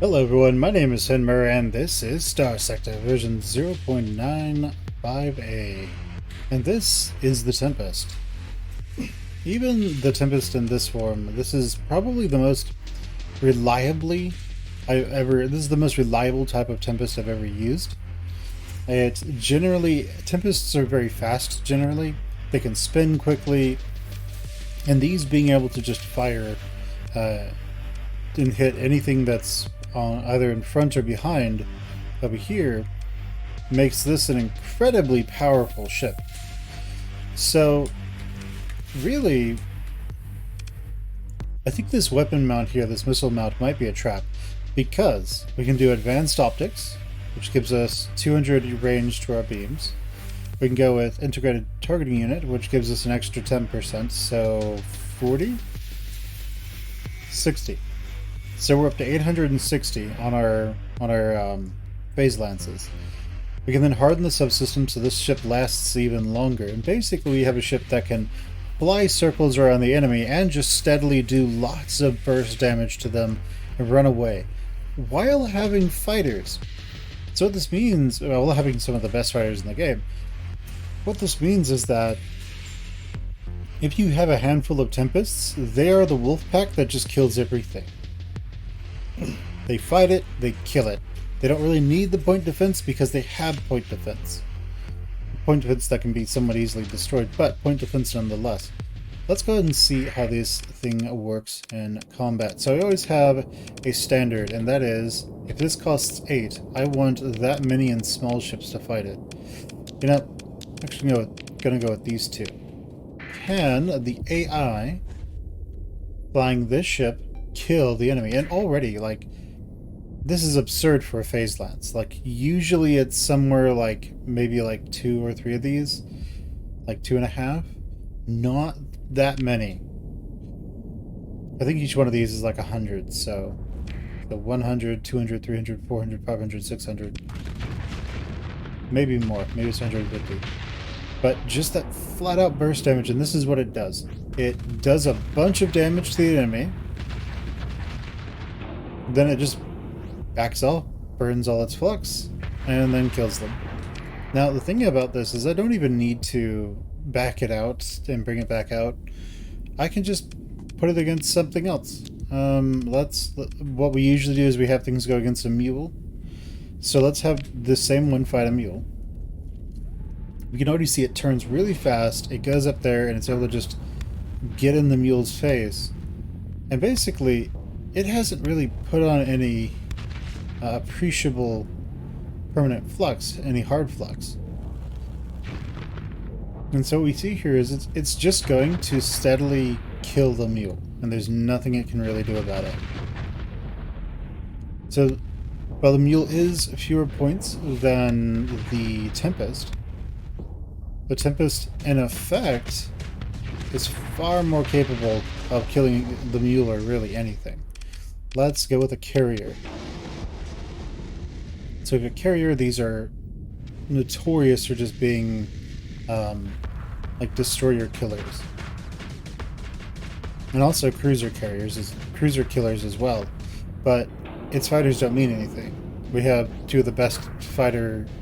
Hello everyone, my name is Muir and this is Starsector version 0.95a. And this is the Tempest. Even the Tempest in this form, this is probably the most this is the most reliable type of Tempest I've ever used. Tempests are very fast generally, they can spin quickly, and these being able to just fire and hit anything that's on either in front or behind over here makes this an incredibly powerful ship. So really, I think this weapon mount here, this missile mount, might be a trap, because we can do advanced optics, which gives us 200 range to our beams. We can go with integrated targeting unit, which gives us an extra 10%, so 40? 60. So we're up to 860 on our phase lances. We can then harden the subsystem so this ship lasts even longer. And basically we have a ship that can fly circles around the enemy and just steadily do lots of burst damage to them and run away, while having fighters. So what this means, well, having some of the best fighters in the game, what this means is that if you have a handful of Tempests, they are the wolf pack that just kills everything. They fight it, they kill it. They don't really need the point defense because they have point defense. Point defense that can be somewhat easily destroyed, but point defense nonetheless. Let's go ahead and see how this thing works in combat. So I always have a standard, and that is, if this costs 8, I want that many in small ships to fight it. You know, I'm actually gonna go with these two. Can the AI flying this ship kill the enemy? And already, like, this is absurd for a phase lance. Like, usually it's somewhere like maybe like 2 or 3 of these, like 2.5. Not that many. I think each one of these is like 100. So 100, 200, 300, 400, 500, 600, maybe more. Maybe it's 150. But just that flat out burst damage, and this is what it does. It does a bunch of damage to the enemy. Then it just backs off, burns all its flux, and then kills them. Now the thing about this is I don't even need to back it out and bring it back out. I can just put it against something else. What we usually do is we have things go against a mule. So let's have this same one fight a mule. We can already see it turns really fast, it goes up there, and it's able to just get in the mule's face. And basically, it hasn't really put on any appreciable permanent flux, any hard flux. And so what we see here is it's just going to steadily kill the mule, and there's nothing it can really do about it. So while the mule is fewer points than the Tempest in effect is far more capable of killing the mule or really anything. Let's go with a carrier. So if a carrier, these are notorious for just being like destroyer killers. And also cruiser killers as well. But its fighters don't mean anything. We have 2 of the best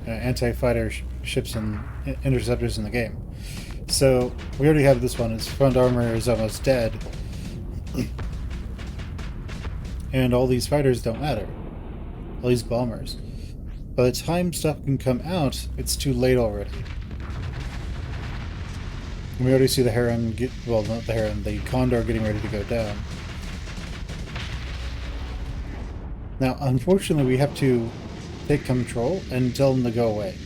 anti-fighter ships and interceptors in the game. So we already have this one. Its front armor is almost dead. And all these fighters don't matter. All these bombers. By the time stuff can come out, it's too late already. And we already see the Heron not the Heron, the Condor getting ready to go down. Now, unfortunately, we have to take control and tell them to go away.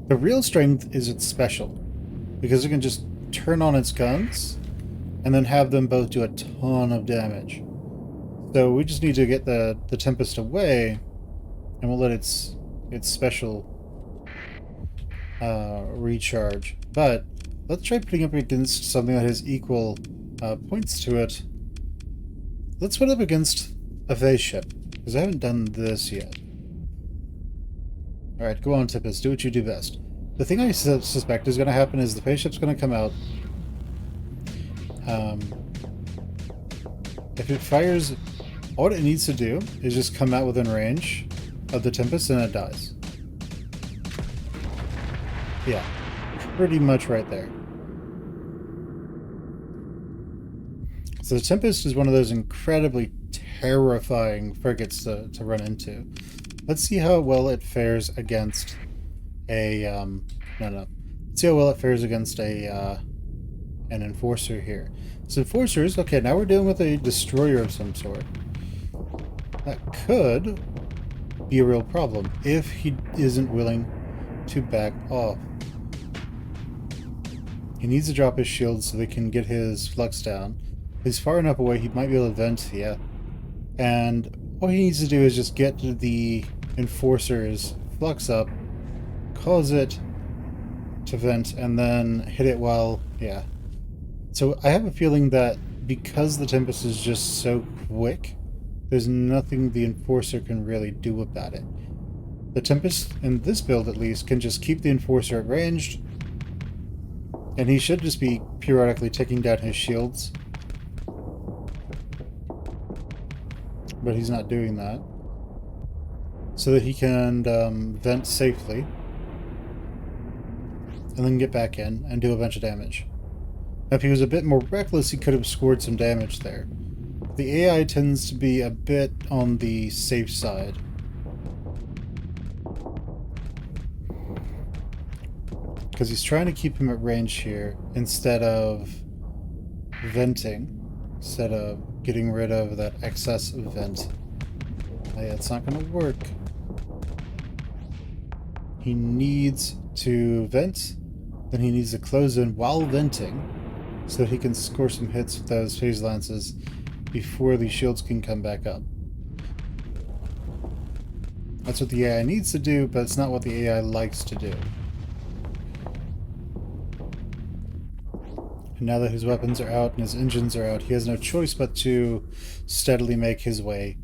The real strength is its special, because it can just turn on its guns and then have them both do a ton of damage. So we just need to get the Tempest away, and we'll let its special recharge. But let's try putting up against something that has equal points to it. Let's put up against a phase ship, because I haven't done this yet. Alright, go on, Tempest, do what you do best. The thing I suspect is going to happen is the phase ship's going to come out. If it fires All it needs to do is just come out within range of the Tempest and it dies. Yeah, pretty much right there. So the Tempest is one of those incredibly terrifying frigates to run into. Let's see how well it fares against a, Let's see how well it fares against a, an Enforcer here. So Enforcers, okay, now we're dealing with a destroyer of some sort. That could be a real problem if he isn't willing to back off. He needs to drop his shield so they can get his flux down. He's far enough away, he might be able to vent, yeah. And all he needs to do is just get the Enforcer's flux up, cause it to vent, and then hit it while, yeah. So I have a feeling that because the Tempest is just so quick, there's nothing the Enforcer can really do about it. The Tempest, in this build at least, can just keep the Enforcer at ranged, and he should just be periodically taking down his shields. But he's not doing that. So that he can vent safely, and then get back in and do a bunch of damage. Now, if he was a bit more reckless, he could have scored some damage there. The AI tends to be a bit on the safe side. Because he's trying to keep him at range here instead of venting, instead of getting rid of that excess vent. Oh, yeah, it's not going to work. He needs to vent, then he needs to close in while venting so that he can score some hits with those phase lances before the shields can come back up. That's what the AI needs to do, but it's not what the AI likes to do. And now that his weapons are out and his engines are out, he has no choice but to steadily make his way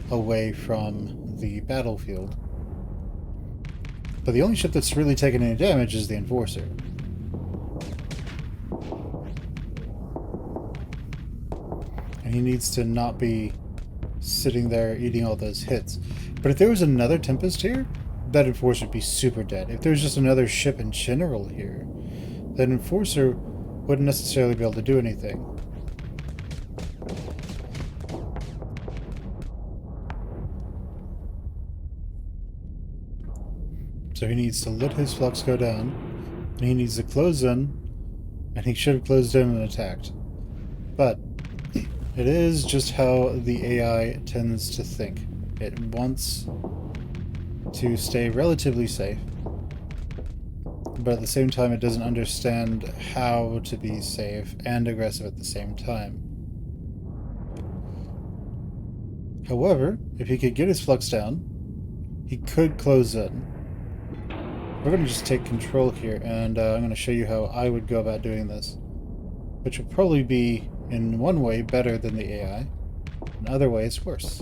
away from the battlefield. But the only ship that's really taken any damage is the Enforcer. And he needs to not be sitting there eating all those hits. But if there was another Tempest here, that Enforcer would be super dead. If there was just another ship in general here, that Enforcer wouldn't necessarily be able to do anything. So he needs to let his flux go down, and he needs to close in, and he should have closed in and attacked. But it is just how the AI tends to think. It wants to stay relatively safe, but at the same time it doesn't understand how to be safe and aggressive at the same time. However, if he could get his flux down, he could close in. We're going to just take control here, and I'm going to show you how I would go about doing this, which will probably be, in one way, better than the AI, in other ways, worse.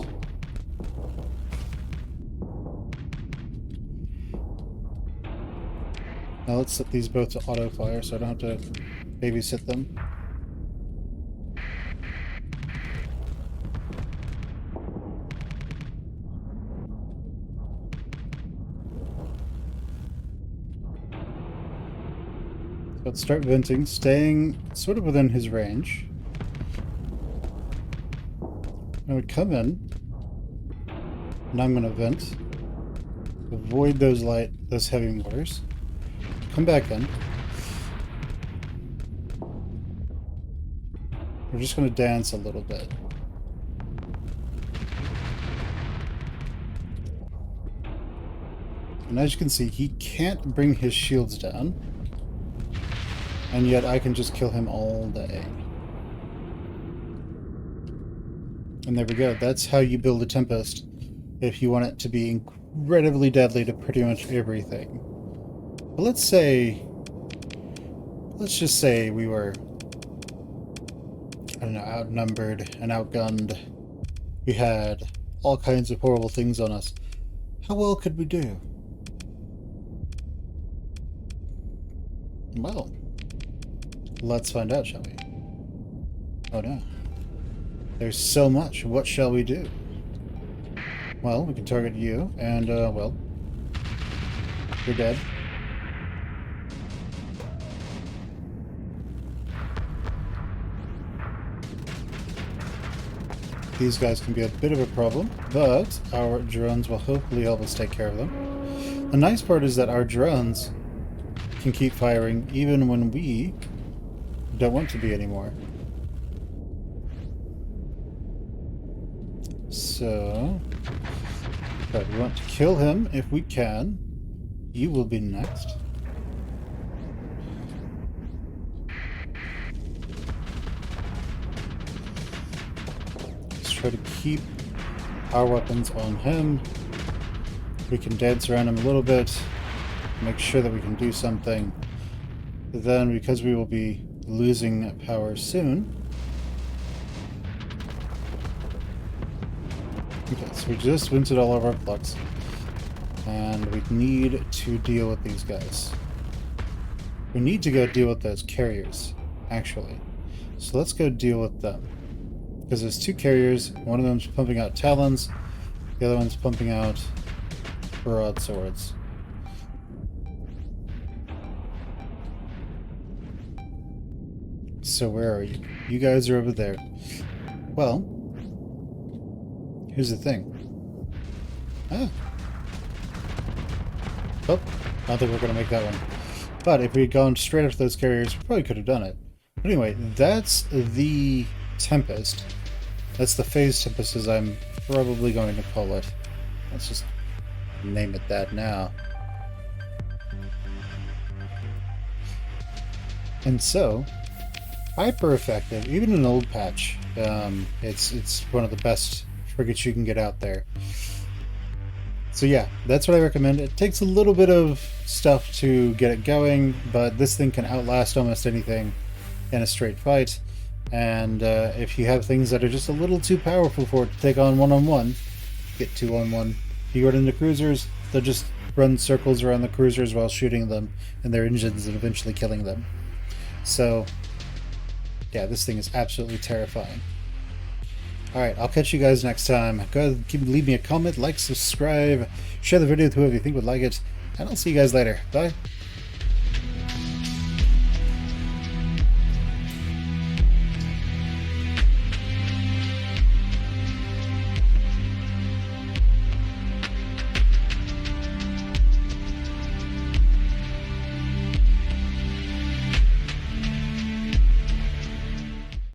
Now let's set these both to auto-fire so I don't have to babysit them. Let's start venting, staying sort of within his range. I would come in, and I'm going to vent, avoid those heavy mortars, come back in. We're just going to dance a little bit. And as you can see, he can't bring his shields down. And yet I can just kill him all day. And there we go. That's how you build a Tempest if you want it to be incredibly deadly to pretty much everything. But let's just say we were, I don't know, outnumbered and outgunned. We had all kinds of horrible things on us. How well could we do? Well, let's find out, shall we? Oh no. There's so much. What shall we do? Well, we can target you, and, well, you're dead. These guys can be a bit of a problem, but our drones will hopefully help us take care of them. The nice part is that our drones can keep firing even when we don't want to be anymore. So, but we want to kill him if we can. You will be next. Try to keep our weapons on him. We can dance around him a little bit, make sure that we can do something. But then, because we will be losing power soon. Okay, so we just winted all of our flux, and we need to deal with these guys. We need to go deal with those carriers, actually. So let's go deal with them. Because there's two carriers, one of them's pumping out talons, the other one's pumping out broadswords. So where are you? You guys are over there. Well, here's the thing. Ah. Oh, I don't think we're going to make that one. But if we had gone straight after those carriers, we probably could have done it. But anyway, that's the Tempest. That's the phase Tempest, as I'm probably going to call it. Let's just name it that now. And so, hyper effective, even in an old patch. It's one of the best frigates you can get out there. So yeah, that's what I recommend. It takes a little bit of stuff to get it going, but this thing can outlast almost anything in a straight fight. And if you have things that are just a little too powerful for it to take on one-on-one, get 2-on-1. If you go into cruisers, they'll just run circles around the cruisers while shooting them and their engines and eventually killing them. So, yeah, this thing is absolutely terrifying. Alright, I'll catch you guys next time. Go ahead and leave me a comment, like, subscribe, share the video with whoever you think would like it, and I'll see you guys later. Bye!